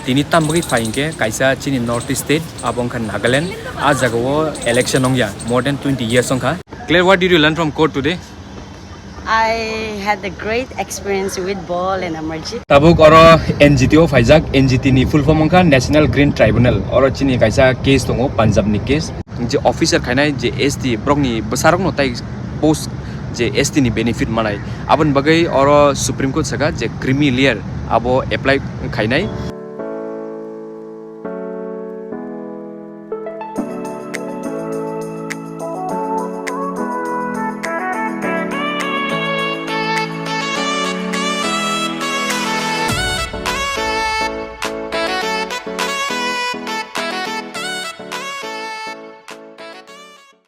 tini tambagi fainke kaisa chini north east state abong khan Nagaland a jagao election ongya more than 20 years ongkha. Claire, what did you learn from court today? I had a great experience with Paul and Amarjit. Tabuk oro NGTO faijak NGT ni full form ongkha National Green Tribunal oro chini kaisa case tongo Punjab ni case je officer khainai je ST brok ni besarok no tai post je ST ni benefit manai abon bagai oro Supreme Court saka je creamy layer abo apply khainai.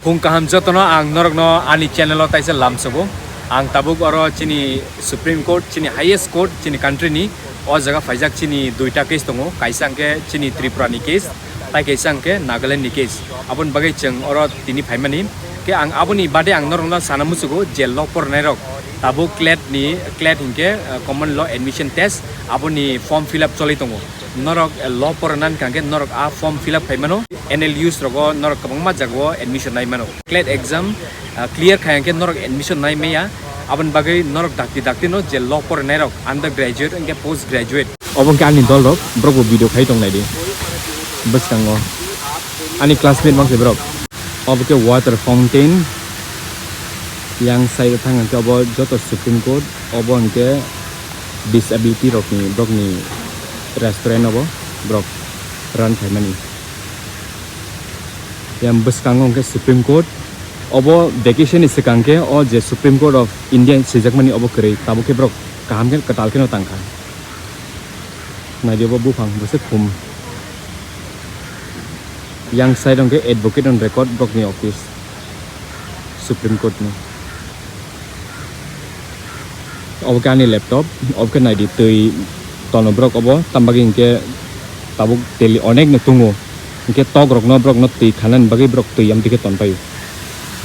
Kung kaham jotono ang norokno ani channel o taisa lamsobo ang tabuk oro chini Supreme Court chini highest court chini country ni o jaga faijak chini duita case tongo kaisa angke chini Tripura ni case tai kaisa angke Nagaland ni case abon bagai cheng oro tini phaimani ke ang aboni bade ang norokno sanamusugo je law por nairok tabuk clet hingke common law admission test aboni form fill up choli tongo norok law poranan kangke norok a form fill up phaimano NLUs rogo norok kabangma jago admission nai mano clet exam clear khayangke norok admission nai meya abon bagai norok dakti no je law por nairok undergraduate and post graduate obong kan ni dol rok brok video khai tong nai de bus kango ani classmate bang se brok obke water fountain yang side thang ke obo joto Supreme Court obon ke disability rok ni brok ni restaurant obo brok run phaimani yang bus kangong ke Supreme Court obo vacation is kangke o je Supreme Court of India sejakmani obo kre tabuke brok kaham ke katal ke no tangkha na dia obo bufang buse kum yang side ongke advocate on record brok ni office Supreme Court ni obo kani laptop obo ke nai di tui tono brok obo tambagi ke tabuk teli onek no tungo ke tog rok no brok no ti khanan bagi brok tu yam dike ton payu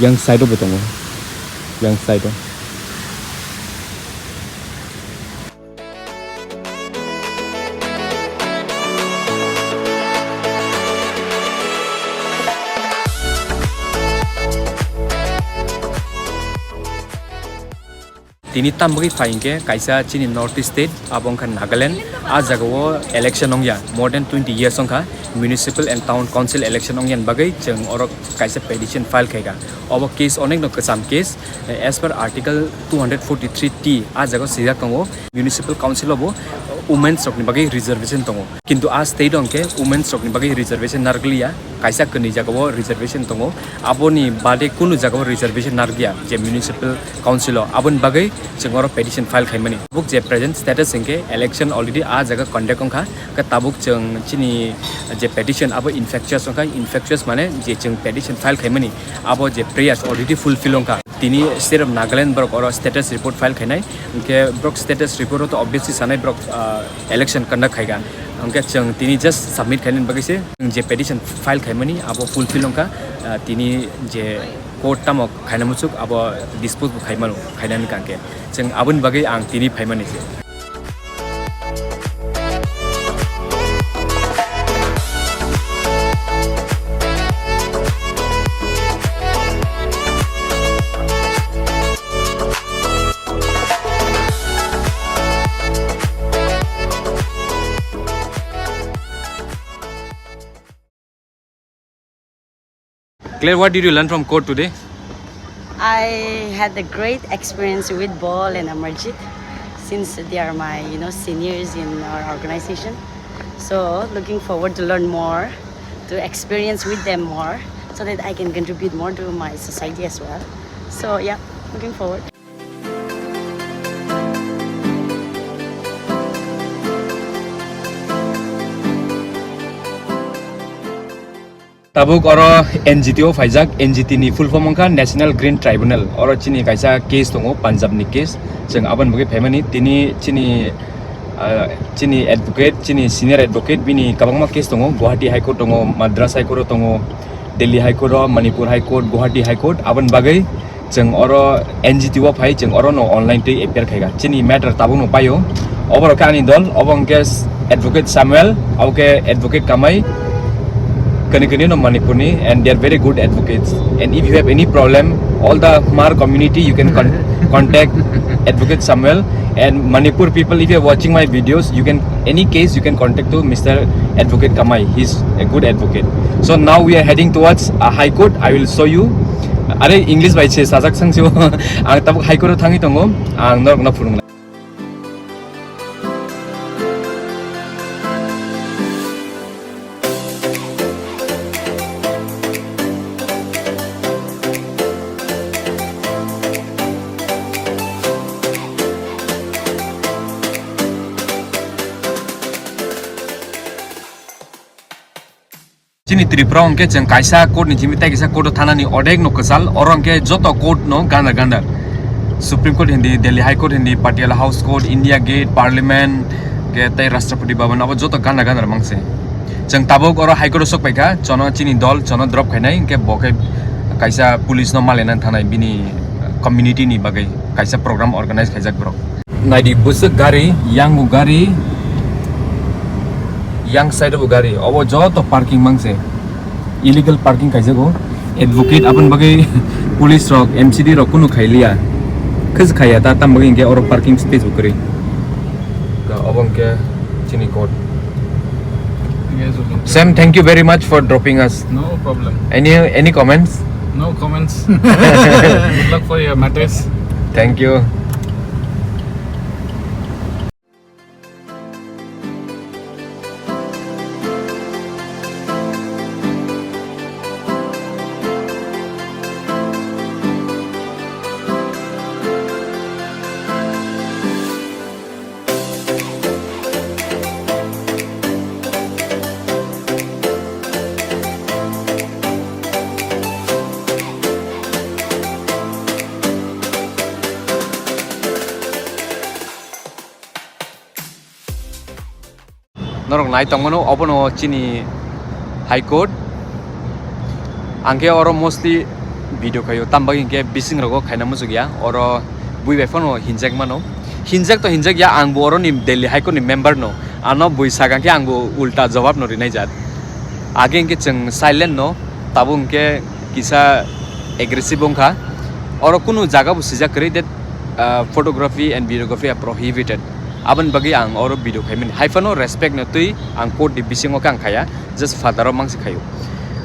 yang side betongo yang side tini tambagi fainke kaisa chini north east state abong khan Nagaland a jagao election ongya more than 20 years ongkha municipal and town council election ongyan bagai cheng orok kaisa petition file khaiga obo case onek no kasam case as per article 243t a jago sija tongo municipal council obo women's rok ni bagai reservation tongo kintu a state ongke women's rok ni bagai reservation narglia kaisa kani jagao reservation tongo aboni bade kunu jagao reservation nargia je municipal council abon bagai chengoro petition file khaimani buk je present status engke election already a jaga conduct ongkha ka tabuk cheng chini je petition abo infectious ongkha infectious mane je cheng petition file khaimani abo je prayers already fulfill ongkha tini state of Nagaland brok oro status report file khainai ke brok status report to obviously sanai brok election conduct khaiga angke cheng tini just submit khainin bagise je petition file khaimani abo fulfill ongkha tini je court tamok khainamusuk abo dispose bu khaimanu khainan kangke cheng abun bagai ang tini phaimani se Claire, what did you learn from court today? I had a great experience with Paul and Amarjit since they are my seniors in our organization. So looking forward to learn more, to experience with them more, so that I can contribute more to my society as well. So yeah, looking forward. tabuk oro NGTO faijak NGT ni full form ongkha National Green Tribunal oro chini kaisa case tongo Punjab ni case jeng aban bagi phaimani tini chini advocate chini senior advocate bini kabangma case tongo Guwahati High Court tongo Madras High Court tongo Delhi High Court Manipur High Court Guwahati High Court aban bagai jeng oro NGTO phai jeng oro no online te appear khaiga chini matter tabung no payo Over ka ani dol, obong ke advocate Samuel, au ke advocate Kamai. Kani no Manipuni, and they are very good advocates. And if you have any problem, all the Mar community you can contact advocate Samuel. And Manipur people, if you are watching my videos, you can any case you can contact to Mr. Advocate Kamai. He's a good advocate. So now we are heading towards a high court. I will show you. Are English by che sasak sang siyo. Ang tabuk high court thangi tongo. Ang norok na purung. Chini Tripura onke jeng kaisa court ni jimi tai kaisa court thana ni odek no kasal orong ke joto court no ganda Supreme Court hindi, Delhi High Court hindi, Patiala House Court, India Gate, Parliament ke tai Rashtrapati Bhavan abo joto ganda mangse jeng tabok oro High Court sok paika chono chini dol chono drop khainai ke boke kaisa police no malenan thanai bini community ni bagai kaisa program organize khaijak bro naidi busuk gari yang gari yang side of gari abo joto parking mangse illegal parking kaisa go advocate apun bagai police rok MCD rok kunu khailia khis khaya ta tam bagai ke oro parking space ukri ka obong ke chini court. Sam, thank you very much for dropping us. No problem. Any comments? No comments. Good luck for your matters. Thank you. Norok nai tongmano obono chini High Court angke oro mostly video kayo tambagi ke bising rogo khaina musugya oro bui befono hinjak mano hinjak to hinjak ya ang boro ni Delhi High Court ni member no ano bui saga ke ang bu ulta jawab no rinai jat age ke cheng silent no tabung ke kisa aggressive bongkha oro kunu jaga bu sija kri that photography and videography are prohibited aban bagi ang oro video khaimin haifano respect na tui ang court di bisingo kang khaya just father mangsi khayo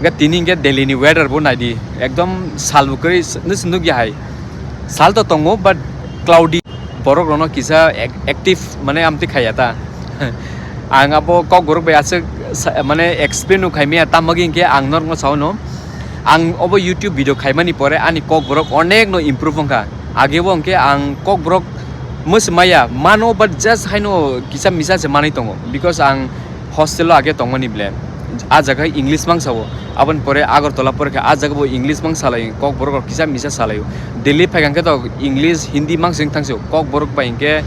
ga tini ge Delhi ni weather bo nadi ekdom sal bukri nisnu gi hai sal to tongo but cloudy borok rono kisa active mane amti khaya ta ang abo kok gorok be ase mane explain nu khaimia tamagi ge ang nor ngo sauno ang obo YouTube video khaimani pore ani kok borok onek no improve ongka age bo ongke ang kok borok mus maya mano but just haino kisa misa se manai tongo because ang hostel age tongo ni ble a jaga English mang sawo aban pore Agartala pore ka a jaga bo English mang salai kok borok kisa misa salai Delhi phagang ke to English Hindi mang sing thangso kok borok bai ke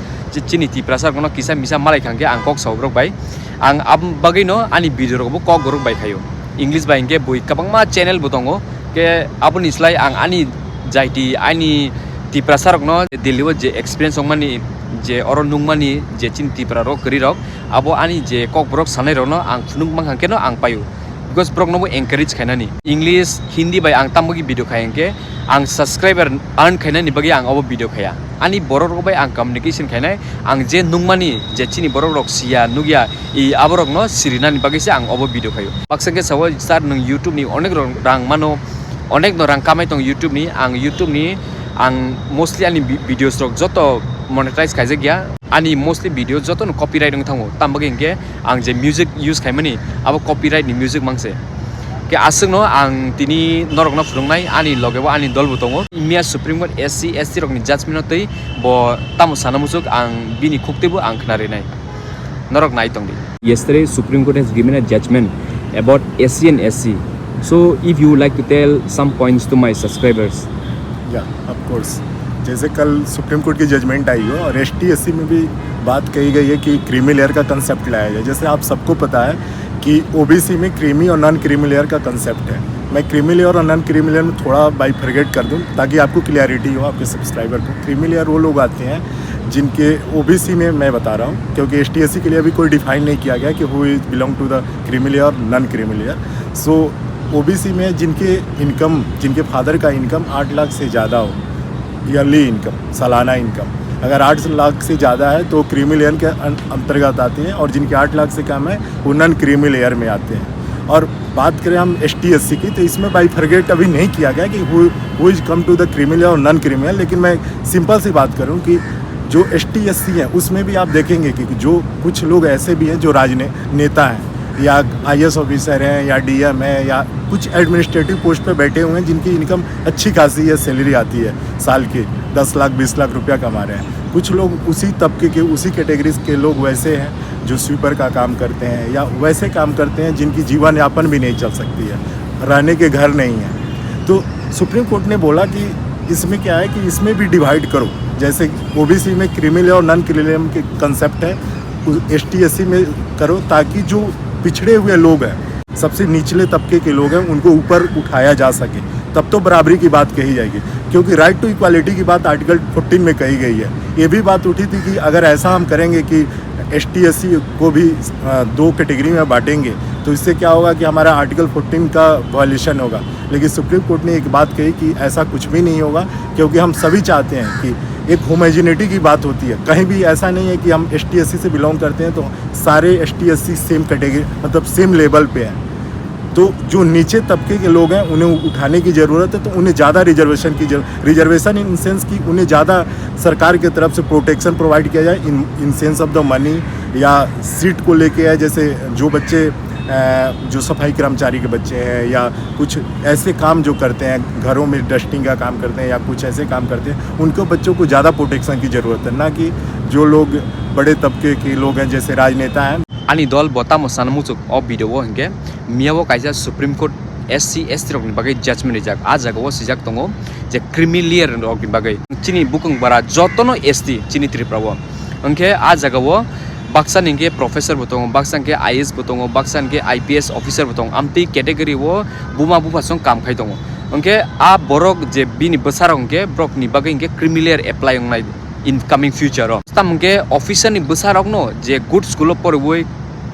chini ti prasar kono kisa misa malai khangke ang kok saw borok bai ang ab bagai no ani video ro bo kok borok bai khayo English bai ke boi kabang ma channel bo tongo ke abun islai ang ani jaiti ani ti prasarok no Delhi wo je experience mani je oro nungmani je chin ti praro kri rok abo ani je kok brok sanai ro no ang phunung mang hangke no ang payu because brok no encourage khainani English Hindi bai ang tamagi video khayengke ang subscriber earn khainani bagi ang abo video khaya ani borok rok bai ang communication khainai ang je nungmani je chini borok rok sia nugya I aborok no sirinani bagi se ang abo video khayo paksangke sawo start nung YouTube ni onek rang mano onek no rang kamai tong YouTube ni ang mostly ani videos rok joto monetize kaijak ya ani mostly video joto no copyright ng thango tambagi ke ang je music use khaimani abo copyright ni music mangse ke asung no ang tini norok na phurungnai ani logebo ani dol butongo India Supreme Court SC ST rok ni judgment tei bo tamu sanamusuk ang bini khuktebu ang khnari nai norok nai tongdi. Yesterday Supreme Court has given a judgment about SC and SC, so if you would like to tell some points to my subscribers. या of course जैसे कल supreme court की judgement आई हो और ST/SC में भी बात कही गई है कि क्रीमी लेयर का कंसेप्ट लाया जाए। जैसे आप सबको पता है कि OBC में क्रीमी और नॉन क्रीमी लेयर का कंसेप्ट है। मैं क्रीमी लेयर और नॉन क्रीमी लेयर में थोड़ा बाइफरगेट कर दूं ताकि आपको क्लियरिटी हो आपके सब्सक्राइबर को। क्रीमी लेयर वो लोग आते हैं जिनके ओबीसी में मैं बता रहा हूँ, क्योंकि एसटी एससी के लिए अभी कोई डिफाइन नहीं किया गया कि who is belong to the creamy layer और non creamy layer. So OBC में जिनके इनकम, जिनके फादर का इनकम 8 लाख से ज़्यादा हो, ईयरली इनकम, सालाना इनकम अगर 8 लाख से ज़्यादा है तो क्रीमी लेयर के अंतर्गत आते हैं, और जिनके 8 लाख से कम है वो नॉन क्रीमी लेयर में आते हैं। और बात करें हम एसटी एससी की, तो इसमें बाइफरगेट अभी नहीं किया गया कि who is come to the creamy layer और नॉन क्रीमी लेयर। लेकिन मैं सिंपल सी बात करूं कि जो एसटी एससी है उसमें भी आप देखेंगे कि जो कुछ लोग ऐसे भी हैं जो नेता हैं या आईएएस ऑफिसर हैं या डीएम है या कुछ एडमिनिस्ट्रेटिव पोस्ट पे बैठे हुए हैं, जिनकी इनकम अच्छी खासी है, सैलरी आती है साल की 10 लाख 20 लाख रुपया कमा रहे हैं। कुछ लोग उसी तबके के, उसी कैटेगरीज के लोग वैसे हैं जो स्वीपर का काम करते हैं या वैसे काम करते हैं जिनकी जीवन यापन भी नहीं चल सकती है, रहने के घर नहीं है। तो सुप्रीम कोर्ट ने बोला कि इसमें क्या है कि इसमें भी डिवाइड करो, जैसे ओबीसी में क्रीमी लेयर और नॉन क्रीमी लेयर के कंसेप्ट है, एसटी एससी में करो, ताकि जो पिछड़े हुए लोग हैं, सबसे निचले तबके के लोग हैं, उनको ऊपर उठाया जा सके। तब तो बराबरी की बात कही जाएगी, क्योंकि राइट टू इक्वालिटी की बात आर्टिकल 14 में कही गई है। ये भी बात उठी थी कि अगर ऐसा हम करेंगे कि एसटी एससी को भी 2 कैटेगरी में बांटेंगे तो इससे क्या होगा कि हमारा आर्टिकल 14 का वायलेशन होगा। लेकिन सुप्रीम कोर्ट ने एक बात कही कि ऐसा कुछ भी नहीं होगा, क्योंकि हम सभी चाहते हैं कि एक होमोजेनिटी की बात होती है। कहीं भी ऐसा नहीं है कि हम एसटी एससी से बिलोंग करते हैं तो सारे एसटी एससी सेम कैटेगरी, मतलब सेम लेवल पे हैं। तो जो नीचे तबके के लोग हैं उन्हें उठाने की ज़रूरत है, तो उन्हें ज़्यादा रिजर्वेशन की रिजर्वेशन इन सेंस कि उन्हें ज़्यादा सरकार की तरफ से प्रोटेक्शन प्रोवाइड किया जाए in sense of the money, या सीट को लेके है, जैसे जो बच्चे जो सफाई कर्मचारी के बच्चे हैं या कुछ ऐसे काम जो करते हैं, घरों में डस्टिंग का काम करते हैं या कुछ ऐसे काम करते हैं, उनको बच्चों को ज़्यादा प्रोटेक्शन की ज़रूरत है, ना कि जो लोग बड़े तबके के लोग हैं जैसे राजनेता हैं। Ani dol bota mo san mucuk o video wo hingke miyawo kaisa Supreme Court SC ST rok ni bagai judgment rijak a jaga wo sijak tongo je creamy layer rok ni bagai chini bukung bara jotono ST chini Tripura wo hingke a jaga wo baksa ningke professor botong baksa ke IAS botong baksa ke IPS officer botong amti category wo buma bufa song kam khai tongo hingke a borok je bini besarong ke brok ni bagai hingke creamy layer apply ongnai in coming future ro tamke officer ni besarok no je good school por woi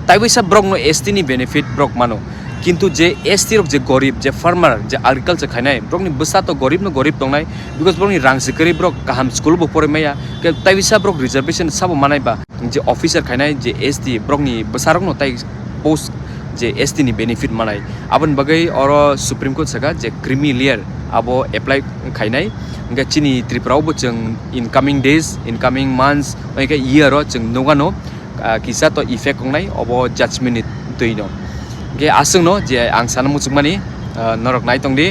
তাইবৈসা block নো ST নি benefit block মানো কিন্তু যে ST rock যে গরিব যে farmer যে এগ্রিকালচার খাইনাই ব্রক নি বসা তো গরিব নো গরিব দংনাই বিকজ ব্রক নি রাংसिकरि ब्रक गाहाम स्कुल बो फरायमाया के ताइबैसा ब्रक रिजर्वेशन साबो मानायबा जे ऑफिसर खाइनाय जे एसटी ब्रक नि बसारक नो ताइ पोस्ट जे एसटी नि बेनिफिट मानाय आबन बगै और सुप्रीम कोर्ट सगा जे क्रीमी लेयर आबो एप्लाई खाइनाय के चिनी त्रिपुरावबो जों incoming days incoming months okay year जों नगानो किसा तो effect kongnai obo judgment ni tuino ge asungno je ang sana muchukmani norok nai tongdi